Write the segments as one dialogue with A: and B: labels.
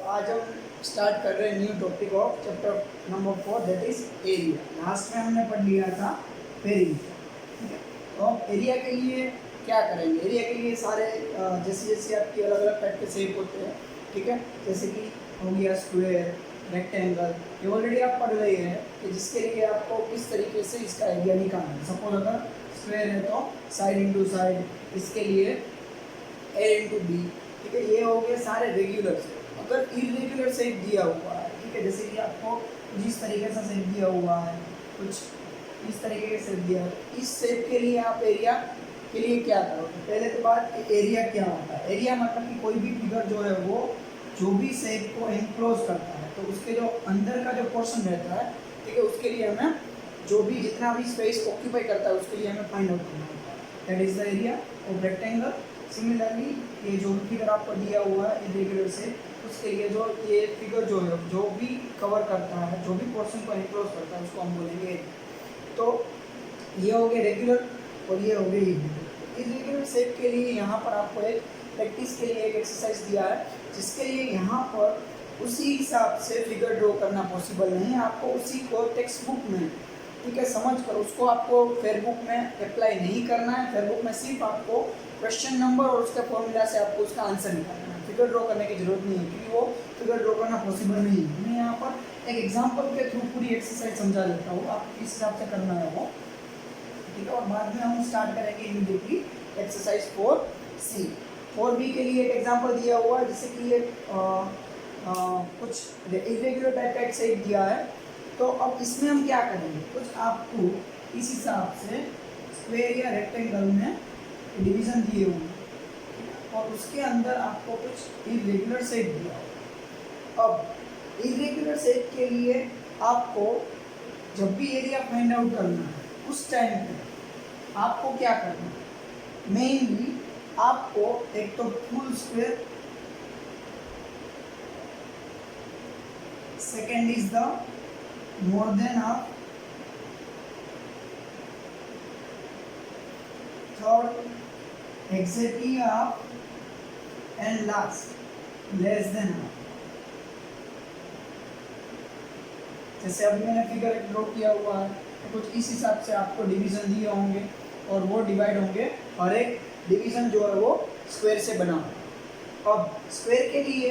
A: आज हम स्टार्ट कर रहे हैं new topic of chapter number 4 that is area. Last में हमने पढ़ लिया था पेरीमीटर, ठीक है। तो अब एरिया के लिए क्या करेंगे? एरिया के लिए सारे जैसे जैसे आपकी अलग अलग टाइप के शेप होते हैं, ठीक है। जैसे कि हो गया स्क्वायर, रेक्टेंगल, ये ऑलरेडी आप पढ़ रहे हैं कि जिसके लिए आपको किस तरीके से इसका एरिया निकालना है। सपोज अगर स्क्वायर है तो साइड इंटू साइड, इसके लिए ए इंटू बी, ठीक है। ये हो गए सारे रेगुलर शेप। अगर इरेगुलर शेप दिया हुआ है, ठीक है, जैसे कि आपको जिस तरीके से शेप दिया हुआ है, कुछ इस तरीके के शेप दिया है, इस शेप के लिए आप एरिया के लिए क्या करोगे? पहले तो बात कि एरिया क्या होता है। एरिया मतलब कि कोई भी फिगर जो है वो जो भी शेप को एनक्लोज करता है, तो उसके जो अंदर का जो पोर्शन रहता है, ठीक है, उसके लिए हमें जो भी जितना भी स्पेस ऑक्यूपाई करता है उसके लिए हमें फाइंड आउट करना होता है। That is the area of rectangle. Similarly ये जो फिगर आपको दिया हुआ है इरेगुलर से, उसके लिए जो ये फिगर जो है जो भी कवर करता है, जो भी पोर्शन को एनक्लोज करता है, उसको हम बोलेंगे एरिया। तो ये हो गए रेगुलर और ये हो गए इरेगुलर। इरेगुलर शेप के लिए यहाँ पर आपको एक प्रैक्टिस के लिए एक एक्सरसाइज दिया है, जिसके लिए यहाँ पर उसी हिसाब से फिगर ड्रॉ करना पॉसिबल नहीं है। आपको उसी को टेक्स्ट बुक में, ठीक है, समझ कर उसको आपको फेयरबुक में अप्लाई नहीं करना है। फेयरबुक में सिर्फ आपको क्वेश्चन नंबर और उसके फॉर्मूला से आपको उसका आंसर निकालना है। फिगर ड्रॉ करने की जरूरत नहीं है, क्योंकि वो फिगर ड्रॉ करना पॉसिबल नहीं है। मैं यहाँ पर एक एग्जांपल के थ्रू पूरी एक्सरसाइज समझा देता हूँ, आप किस हिसाब से करना है वो, ठीक है। और बाद में हम स्टार्ट करेंगे इमीडिएटली एक्सरसाइज 4C। 4B के लिए एक एग्जाम्पल दिया हुआ है, जैसे कि ये कुछ इरेगुलर टाइप का एक शेप दिया है। तो अब इसमें हम क्या करेंगे? कुछ आपको इस हिसाब से स्क्वायर या रेक्टेंगल में डिवीजन दिए हुए और उसके अंदर आपको कुछ इरेगुलर शेप दिया होगा। अब इरेगुलर शेप के लिए आपको जब भी एरिया फाइंड आउट करना है, उस टाइम पे आपको क्या करना है? मेनली आपको एक तो full square, second is the more than half, third exactly half and last less than half. जैसे अभी मैंने फिगर ड्रॉ किया हुआ है, तो कुछ इस हिसाब से आपको डिवीजन दिए होंगे और वो डिवाइड होंगे, और एक डिवीजन जो है वो स्क्वायर से बना होगा। अब स्क्वायर के लिए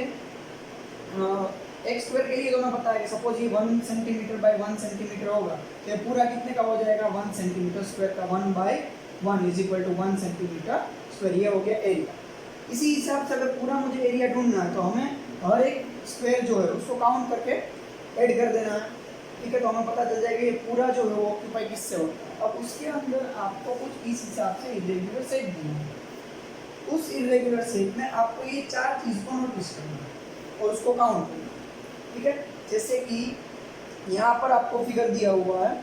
A: एक स्क्वायर के लिए तो मैं पता है कि सपोज ये 1 सेंटीमीटर बाय 1 सेंटीमीटर होगा, तो ये पूरा कितने का हो जाएगा? 1 सेंटीमीटर स्क्वायर का। 1 by 1 is equal to 1 centimetre square. ये हो गया एरिया। इसी हिसाब से अगर पूरा मुझे एरिया ढूंढना है, तो हमें हर एक स्क्वायर जो है उसको काउंट करके ऐड कर देना है, ठीक है। तो हमें पता चल जाएगा ये पूरा जो है वो ऑक्यूपाई किससे होता है। अब उसके अंदर आपको कुछ इस हिसाब से इरेगुलर शेप देना है। उस इरेगुलर शेप में आपको ये 4 चीज़ को नोटिस करना है और उसको काउंट करना है, ठीक है। जैसे कि यहाँ पर आपको फिगर दिया हुआ है,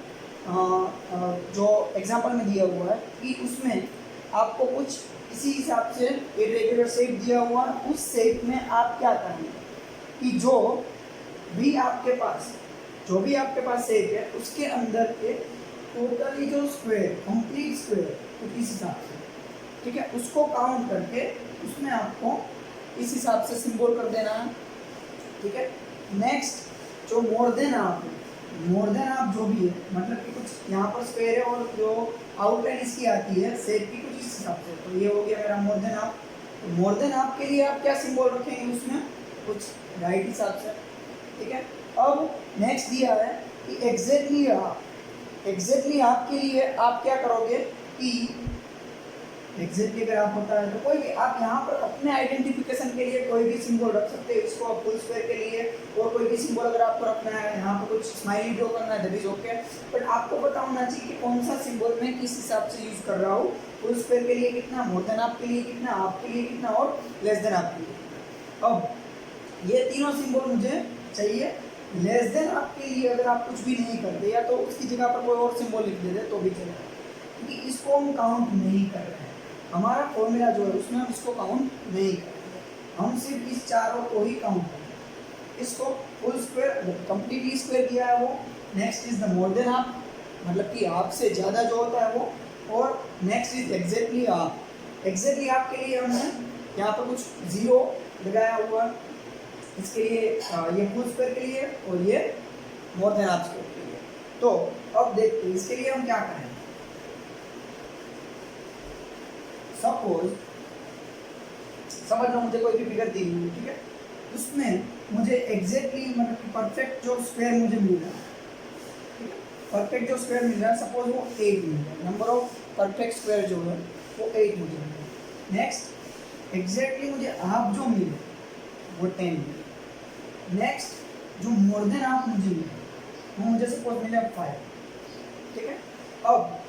A: जो एग्जांपल में दिया हुआ है कि उसमें आपको कुछ इसी हिसाब से इरेगुलर शेप दिया हुआ है। उस शेप में आप क्या करेंगे कि जो भी आपके पास शेप है, उसके अंदर के टोटली जो स्क्वायर, कंप्लीट स्क्वायर, तो इस हिसाब से, ठीक है, उसको काउंट करके उसमें आपको इस हिसाब से सिंबल कर देना है, ठीक है। नेक्स्ट जो मोर देन हाफ जो भी है, मतलब कि कुछ यहाँ पर स्क्वायर है और जो आउटलाइन इसकी आती है शेप की कुछ इस हिसाब से, तो ये हो गया मेरा मोर देन हाफ। तो मोर देन हाफ के लिए आप क्या सिंबल रखेंगे? उसमें कुछ राइट हिसाब से, ठीक है। अब नेक्स्ट दिया है कि एग्जैक्टली हाफ के लिए आप क्या करोगे कि एग्जैक्टली अगर आप होता है तो कोई भी आप यहाँ पर अपने आइडेंटिफिकेशन के लिए कोई भी सिंबल रख सकते हैं। इसको आप फुल स्क्वायर के लिए और कोई भी सिंबल अगर आपको रखना है, यहाँ पर कुछ स्माइली ड्रॉ करना है, दैट इज ओके। बट आपको पता होना चाहिए कि कौन सा सिंबल मैं किस हिसाब से यूज कर रहा हूँ। फुल स्क्वायर के लिए कितना, मोर देन हाफ के लिए कितना, हाफ के लिए कितना और लेस देन हाफ के लिए। अब ये तीनों सिंबल मुझे चाहिए। लेस देन हाफ के लिए अगर आप कुछ भी नहीं करते या तो उसकी जगह पर कोई और सिंबल लिख देते तो भी चलेगा, क्योंकि इसको हम काउंट नहीं कर रहे हैं। हमारा फॉर्मूला जो है उसमें हम इसको काउंट नहीं करेंगे, हम सिर्फ इस चारों को ही काउंट करेंगे। इसको फुल स्क्वायर, कंप्लीटली स्क्वायर दिया है वो। Next is the more than half, मतलब कि हाफ से ज़्यादा जो होता है वो। और next is exactly half. Exactly half के लिए हमने यहाँ पर कुछ जीरो लगाया हुआ, इसके लिए ये फुल स्क्वायर के लिए और ये मोर देन हाफ स्क्वायर के लिए। तो अब देखते हैं इसके लिए हम क्या करें। सपोज समझ लो मुझे कोई भी फिगर दी हुई है, ठीक है, उसमें मुझे एग्जैक्टली मतलब कि परफेक्ट जो स्क्वायर मुझे मिल रहा है, ठीक है, परफेक्ट जो स्क्वायर मिल रहा है, सपोज वो 8 मिल रहा है, नंबर ऑफ परफेक्ट स्क्वायर जो है वो 8 मुझे मिल रहा है। नेक्स्ट एग्जैक्टली मुझे हाफ जो मिले वो 10 मिले। नेक्स्ट जो मोर देन हाफ मुझे मिले वो मुझे सपोज मिले 5, ठीक है। अब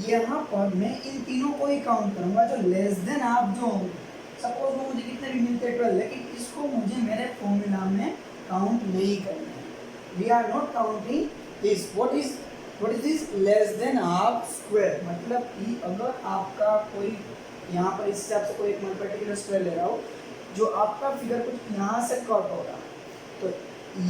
A: यहाँ पर मैं इन तीनों को ही काउंट करूंगा, जो लेस देन हाफ जो होंगे, सपोज वो मुझे कितने भी मिलते हैं 12, लेकिन इसको मुझे मेरे फॉर्मूला में काउंट नहीं करना है। We are not counting this. What is this less than half square, मतलब कि अगर आपका कोई यहाँ पर इस हिसाब से कोई एक पर्टिकुलर स्क्वायर ले रहा हो जो आपका फिगर कुछ यहाँ से कट हो रहा है, तो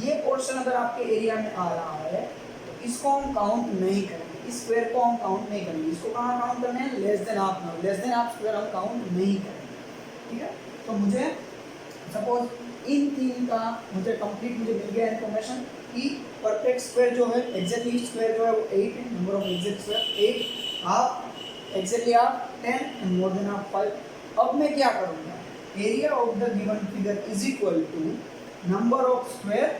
A: ये पोर्शन अगर आपके एरिया में आ रहा है तो इसको हम काउंट नहीं करेंगे, इस स्क्वायर को हम काउंट नहीं करेंगे। इसको कहाँ काउंट करना है, लेस देन हाफ में। लेस देन हाफ स्क्वायर हम काउंट नहीं करेंगे, ठीक है। तो मुझे सपोज इन तीन का मुझे कंप्लीट मुझे मिल गया इन्फॉर्मेशन कि परफेक्ट स्क्वायर जो है एग्जैक्टली स्क्वायर जो है वो 8 है, number of exact square 8, half exactly half 10 and more than half 5। अब मैं क्या करूँगा, area of the given figure is equal to number of square,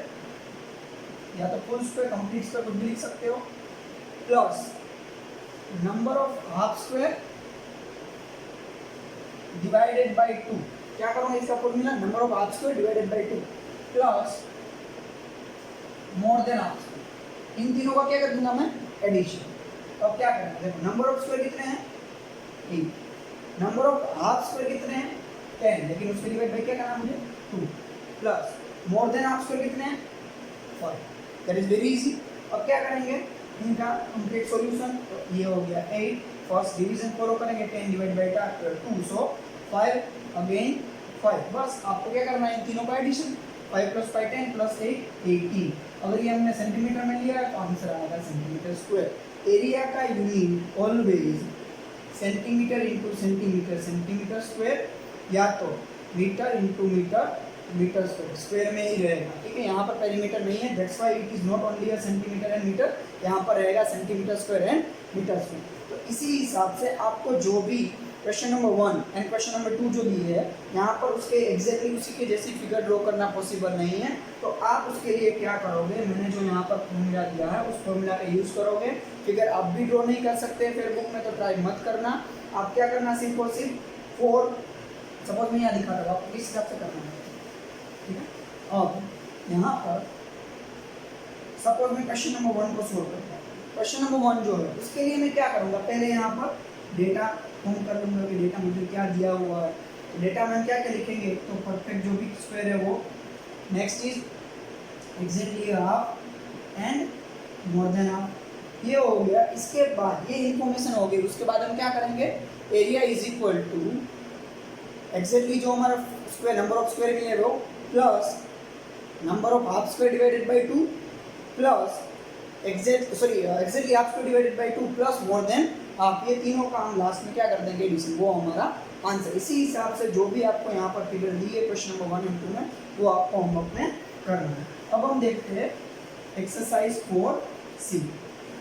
A: या तो फुल स्क्वायर कंप्लीट स्क्वायर कुछ भी लिख सकते हो, plus number of half square divided by 2। क्या करूँगा इसका formula, number of half square divided by 2 plus more than half square. इन तीनों का क्या कर दूंगा मैं, एडिशन। तो अब क्या करना है, देखो नंबर ऑफ स्क्वायर कितने हैं 8, नंबर ऑफ हाफ स्क्वायर कितने हैं 10, लेकिन उसके डिवाइड बाय क्या करना मुझे 2, plus more than half square कितने हैं 5। That is very easy. अब क्या करेंगे इनका कंप्लीट सॉल्यूशन, तो ये हो गया 8, फर्स्ट डिवीजन फॉलो करेंगे 10 डिवाइड बाय 2, सो 5 अगेन 5। बस आपको क्या करना है, इन तीनों का एडिशन, 5 + 5 10 + 8 18। अगर ये हमने सेंटीमीटर में लिया है तो आंसर आएगा सेंटीमीटर स्क्वायर। एरिया का unit always centimetre into centimetre, centimetre square, या तो metre into metre, metre square, square में ही रहेगा, ठीक है। यहाँ पर पेरीमीटर नहीं है, that's why it is not only a centimetre and metre, यहाँ पर रहेगा centimetre square and metre square. तो इसी हिसाब से आपको जो भी question number 1 and question number 2 जो दिए है, यहाँ पर उसके एग्जैक्टली उसी के जैसी फिगर ड्रॉ करना पॉसिबल नहीं है। तो आप उसके लिए क्या करोगे, मैंने जो यहाँ पर फॉर्मूला दिया है उस फॉर्मूला का यूज़ करोगे। फिगर आप भी ड्रॉ नहीं कर सकते फिर बुक में, तो ट्राई मत करना। आप क्या करना, सिर्फ और सिर्फ 4, सपोज मैं यहाँ दिखा दूँ आपको किस हिसाब से करना है, ठीक है। अब यहाँ पर सपोज मैं क्वेश्चन नंबर 1 को सोल्व करता हूँ। क्वेश्चन नंबर 1 जो है उसके लिए मैं क्या करूँगा, पहले यहाँ पर डेटा फॉर्म कर लूँगा कि डेटा मुझे क्या दिया हुआ है। डेटा में क्या क्या लिखेंगे, तो परफेक्ट जो भी स्क्वायर है वो, next is exactly half and more than half, ये हो गया। इसके बाद ये इन्फॉर्मेशन हो गई, उसके बाद हम क्या करेंगे, area is equal to exactly जो हमारा स्क्वायर नंबर ऑफ स्क्वायर मिले वो plus number of half square divided by 2 plus exactly half square divided by 2 plus more than half. ये तीनों का हम लास्ट में क्या कर देंगे, एडिशन, वो हमारा आंसर। इसी हिसाब से जो भी आपको यहाँ पर फिगर दी है क्वेश्चन नंबर 1 और 2 में, वो आपको होमवर्क में करना है। अब हम देखते हैं एक्सरसाइज 4C।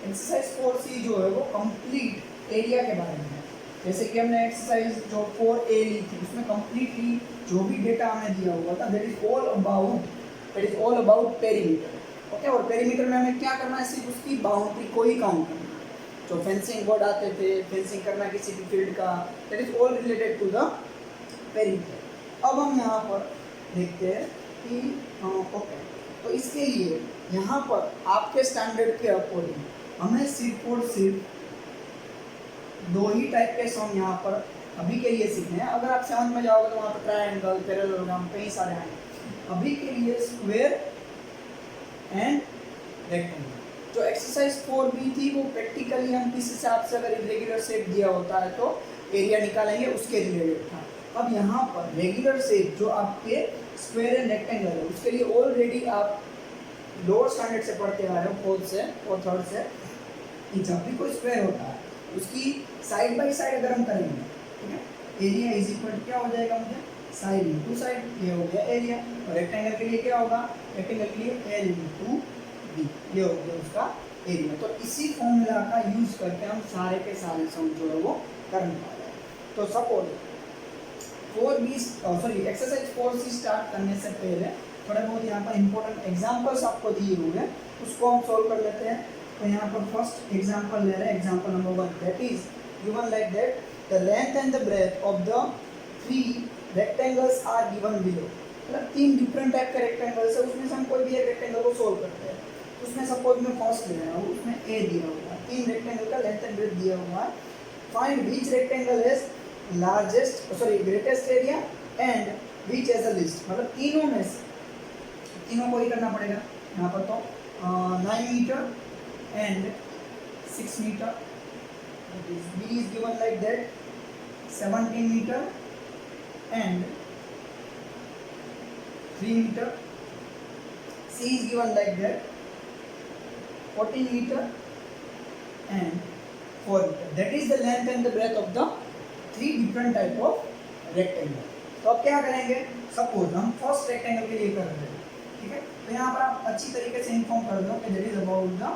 A: एक्सरसाइज 4C जो है वो कंप्लीट एरिया के बारे में है। जैसे कि हमने एक्सरसाइज जो 4A ली थी उसमें कंप्लीटली जो भी डेटा हमें दिया हुआ था that is all about perimeter, okay. और पेरीमीटर में हमें क्या करना है, सिर्फ उसकी बाउंड्री को ही काउंट करना है। जो फेंसिंग बोर्ड आते थे, फेंसिंग करना किसी भी फील्ड का, that is all related to the perimeter. अब हम यहाँ पर देखते हैं कि ओके, तो इसके लिए यहाँ पर आपके स्टैंडर्ड के अकॉर्डिंग हमें सिर्फ और सिर्फ 2 ही टाइप के सम यहाँ पर अभी के लिए सीखने हैं। अगर आप 7th में जाओगे तो वहाँ पर ट्रायंगल, पैरेललोग्राम कई सारे आएंगे। अभी के लिए स्क्वायर एंड रेक्टेंगल। जो एक्सरसाइज 4B थी वो प्रैक्टिकली हम किस हिसाब से, अगर इरेगुलर शेप दिया होता है तो एरिया निकालेंगे, उसके रिलेटेड था। अब यहाँ पर रेगुलर शेप जो आपके स्क्वायर एंड रेक्टेंगल है उसके लिए ऑलरेडी आप लोअर स्टैंडर्ड से पढ़ते आ रहे हो, 4th से और 3rd से, कि जब भी कोई स्क्वायर होता है उसकी साइड बाय साइड अगर हम करेंगे, ठीक है, एरिया इज इक्वल क्या हो जाएगा मुझे, साइड इंटू साइड, ये हो गया एरिया। और रेक्टेंगल के लिए क्या होगा, रेक्टेंगल के लिए एल इंटू बी, ये हो गया उसका एरिया। तो इसी फॉर्मूला का यूज करके हम सारे के सारे सम जो है वो करने वाले हैं। तो suppose 4B exercise 4C start करने से पहले थोड़े बहुत यहाँ पर इंपॉर्टेंट एग्जांपल्स आपको दिए हुए हैं, उसको हम सॉल्व कर लेते हैं। तो यहाँ पर फर्स्ट एग्जांपल ले रहे हैं, example number 1, that is given like that the length and the breadth of the 3 rectangles are given below. मतलब 3 डिफरेंट टाइप के रेक्टेंगल्स है, उसमें से हम कोई भी एक रेक्टेंगल को सॉल्व करते हैं। उसमें सपोज मैं फर्स्ट ले रहा हूँ, उसमें ए दिया हुआ है, 3 रेक्टेंगल का लेंथ एंड ब्रेथ दिया हुआ है। Find which rectangle has greatest area and which as a least. मतलब तीनों में से तीनों को ही करना पड़ेगा। यहाँ पर तो 9 metre and 6 metre, B is given like that 17 metre and 3 metre, C is given like that 14 metre and 4 meter. That is the length and the breadth of the 3 different type of rectangle. तो अब क्या करेंगे, suppose हम first rectangle के लिए कर रहे हैं, ठीक है। तो यहाँ पर आप अच्छी तरीके से इन्फॉर्म कर दो कि that is about the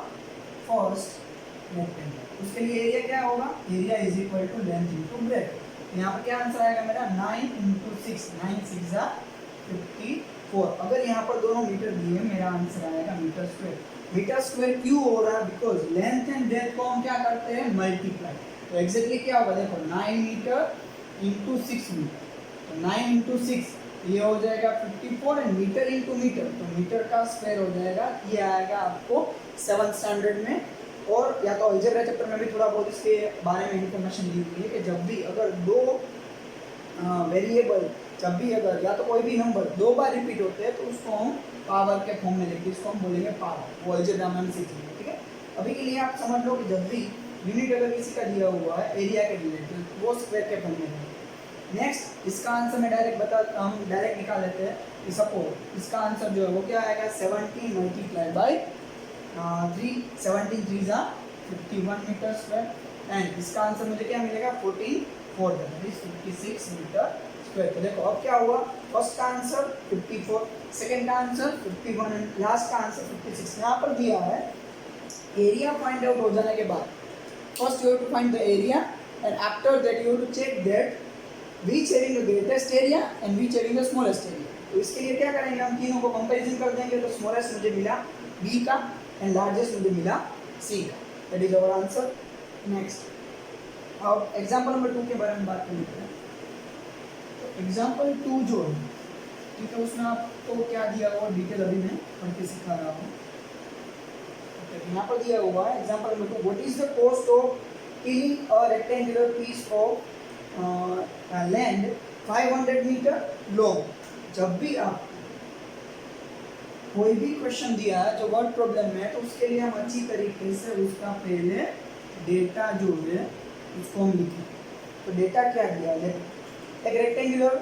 A: first rectangle. उसके लिए एरिया क्या होगा, area is equal to length into breadth. यहाँ पर क्या आंसर आएगा मेरा 9 इंटू 6, 9 6 जा 54। अगर यहाँ पर दोनों मीटर दिए, मेरा आंसर आएगा मीटर स्क्वायर। मीटर स्क्वायर क्यों हो रहा है, बिकॉज लेंथ एंड ब्रेथ को हम क्या करते हैं, मल्टीप्लाई। तो एग्जैक्टली क्या होगा, देखो 9 मीटर इंटू 6 मीटर, तो 9 इंटू 6 ये हो जाएगा 54 एंड मीटर इंटू मीटर, तो मीटर का स्क्वायर हो जाएगा। ये आएगा आपको 7th स्टैंडर्ड में, और या तो अलजेब्रा चैप्टर में भी थोड़ा बहुत इसके बारे में इंफॉर्मेशन दी हुई है कि जब भी अगर दो वेरिएबल, जब भी अगर या तो कोई भी नंबर 2 बार रिपीट होते हैं तो उसको हम पावर के फॉर्म में लिखते हैं, इसको हम बोलेंगे पावर। वो अलजेब्रा में हम सीखेंगे, ठीक है। अभी के लिए आप समझ लो कि जब भी यूनिट अगर किसी का दिया हुआ है एरिया के रिलेटेड, वो स्क्वायर के फॉर्म में है। नेक्स्ट इसका आंसर मैं हम डायरेक्ट निकाल लेते हैं कि सपोज इसका आंसर जो है वो क्या आएगा, 70 मल्टीप्लाई बाई 3, 17 3 जा 51 मीटर स्क्वायर एंड इसका आंसर मुझे क्या मिलेगा 14 4 दैट इज 56 मीटर स्क्वायर। तो देखो अब क्या हुआ, फर्स्ट का आंसर 54, सेकंड का आंसर 51 एंड लास्ट का आंसर 56। यहाँ पर दिया है एरिया फाइंड आउट हो जाने के बाद first you have to find the area and after that you have to check that which having the greatest area and which having the smallest area। तो इसके लिए क्या करेंगे, हम तीनों को कंपैरिजन कर देंगे। तो स्मॉलेस्ट मुझे मिला B का एंड लार्जेस्ट मुझे मिला C का, that is our answer. Next अब एग्जांपल नंबर 2 के बारे में बात करते हैं। तो एग्जांपल 2 जो है, ठीक है, उसमें आपको क्या दिया हुआ डिटेल अभी मैं पढ़ के सिखा रहा हूँ। यहाँ पर दिया हुआ है example number 2, what is the cost of tilling a rectangular piece of land 500 metre long. जब भी आप कोई भी क्वेश्चन दिया है जो वर्ड प्रॉब्लम में है, तो उसके लिए हम अच्छी तरीके से उसका पहले डेटा जो है उसको हम लिखें। तो डेटा क्या दिया है, एक रेक्टेंगुलर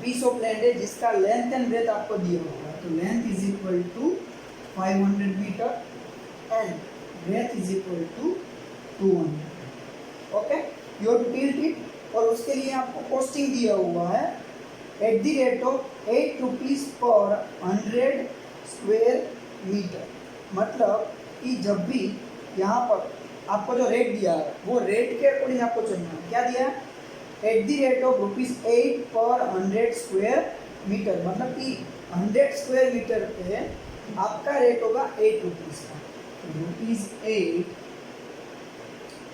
A: पीस ऑफ लैंड है जिसका लेंथ एंड ब्रेथ आपको दिया हुआ है। तो length is equal to 500 metre and breadth is equal to 200। Okay, you have to tilt it. और उसके लिए आपको कॉस्टिंग दिया हुआ है at the rate of 8 rupees पर 100 स्क्वायर मीटर। मतलब कि जब भी यहाँ पर आपको जो रेट दिया है वो रेट के अकॉर्डिंग आपको चलना है। क्या दिया है, एट द रेट ऑफ ₹8 पर 100 स्क्वायर मीटर। मतलब कि 100 स्क्वायर मीटर पे आपका रेट होगा 8 रुपीज़ का। ₹8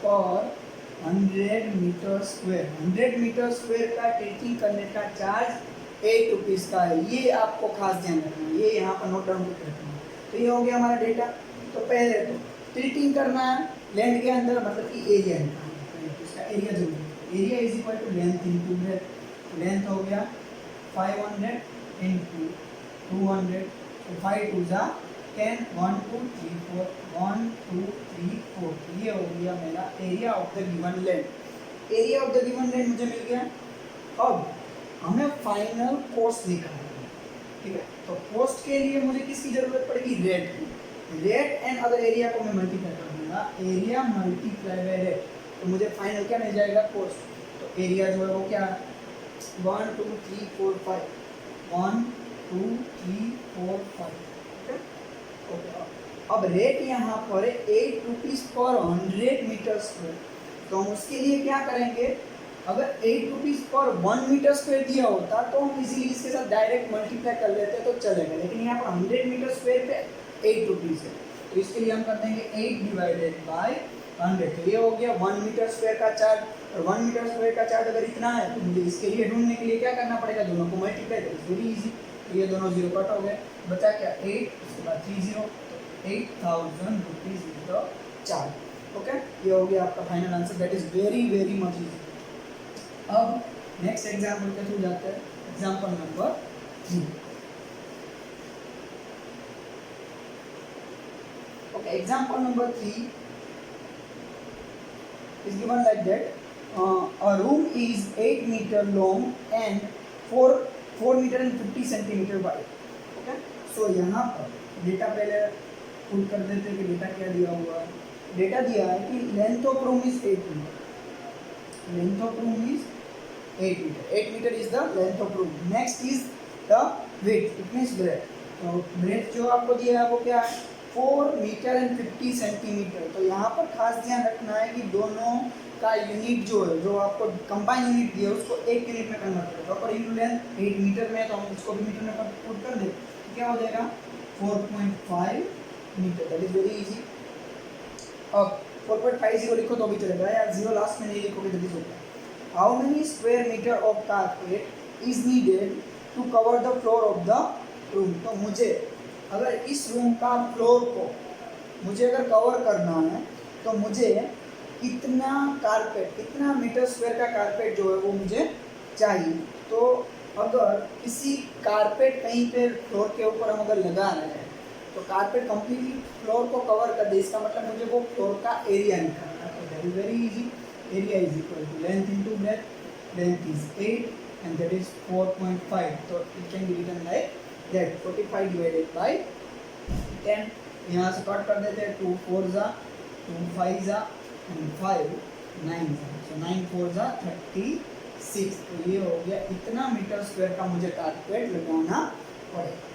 A: पर 100 मीटर स्क्वायर, 100 मीटर स्क्वायर का टिल्टिंग करने का चार्ज 8 रुपीज़ का है। ये आपको खास ध्यान रखना है, ये यहाँ पर नोट डाउन रखना है। तो ये हो गया हमारा डेटा। तो पहले तो टिल्टिंग करना है लैंड के अंदर, मतलब कि एरिया निकालना है, इसका एरिया जरूरी है। Area is equal to length into breadth. Length हो गया 500 इंटू 200, तो 5 2 जा 10, 1 2 3 4, 1 2 3 4। ये हो गया मेरा area of the given land. Area of the given land मुझे मिल गया। अब हमें फाइनल कॉस्ट निकालना है, ठीक है। तो कॉस्ट के लिए मुझे किसकी जरूरत पड़ेगी, रेट की। रेट एंड अगर एरिया को मैं मल्टीप्लाई कर दूंगा, एरिया मल्टीप्लाई बाय रेट, तो मुझे फाइनल क्या मिल जाएगा, कॉस्ट। तो एरिया जो है वो क्या 1 2 3 4 5 1 2 3 4 5 ओके। अब रेट यहाँ पर है 8 रुपीज़ पर 100 मीटर स्क्वायर। तो हम उसके लिए क्या करेंगे, अगर 8 रुपीज़ पर 1 मीटर स्क्वायर दिया होता तो हम इजीली इसके साथ डायरेक्ट मल्टीप्लाई कर लेते तो चलेगा, लेकिन यहाँ पर 100 मीटर स्क्वायर पे 8 रुपीज़ है, तो इसके लिए हम कर देंगे 8 डिवाइडेड बाय 100। तो ये हो गया 1 मीटर स्क्वायर का चार्ज, और 1 मीटर स्क्वायर का चार्ज अगर इतना है तो मुझे इसके लिए ढूंढने के लिए क्या करना पड़ेगा, दोनों को मल्टीप्लाई करें, वेरी इजी। तो ये दोनों जीरो कट हो गए, बचा क्या 8, उसके बाद 3 zero, 8,000 rupees is the charge. Okay, ये हो गया आपका final answer, that is very very much easy. अब नेक्स्ट एग्जाम्पल के थ्रू जाते हैं, example number 3। Okay, example number 3 is given like that. A room is 8 meter long and 4 meter and 50 centimeter wide. Okay, so यहाँ पर data पहले put कर देते हैं कि डेटा क्या दिया हुआ है। डेटा दिया है कि length of room is 8 metre, length of room is 8 metre, 8 metre is the length of room. Next is the width, it means breadth. तो ब्रेथ जो आपको दिया है वो क्या है, 4 मीटर एंड 50 सेंटीमीटर। तो यहाँ पर खास ध्यान रखना है कि दोनों का यूनिट जो है, जो आपको कंबाइन यूनिट दिया है उसको एक यूनिट में कन्वर्ट करें। प्रॉपर यूनिट लेंथ 8 मीटर में, तो हम इसको भी मीटर में पुट कर दें, क्या हो जाएगा 4.5 metre, that is very easy. अब 4.50 लिखो तो भी चलेगा, या जीरो लास्ट में नहीं लिखोगे तो भी चलेगा। How many square metre of carpet is needed to cover the floor of the room. तो मुझे अगर इस रूम का फ्लोर को मुझे अगर कवर करना है तो मुझे कितना कारपेट, कितना मीटर स्क्वायर का कारपेट जो है वो मुझे चाहिए। तो अगर किसी कारपेट कहीं पे फ्लोर के ऊपर हम अगर लगा रहे हैं तो कारपेट कंप्लीटली फ्लोर को कवर कर दे, इसका मतलब मुझे वो फ्लोर का एरिया निकालना है। तो that is very easy, area is equal to length into breadth, length is 8 and that is 4.5। तो it can be written like that 45 divided by 10। यहाँ से कट कर देते हैं, 2 4 जा, 2 5 जा एंड 5 9 जा, सो 9 4 जा 36। तो ये हो गया, इतना मीटर स्क्वायर का मुझे कारपेट लगाना पड़ेगा।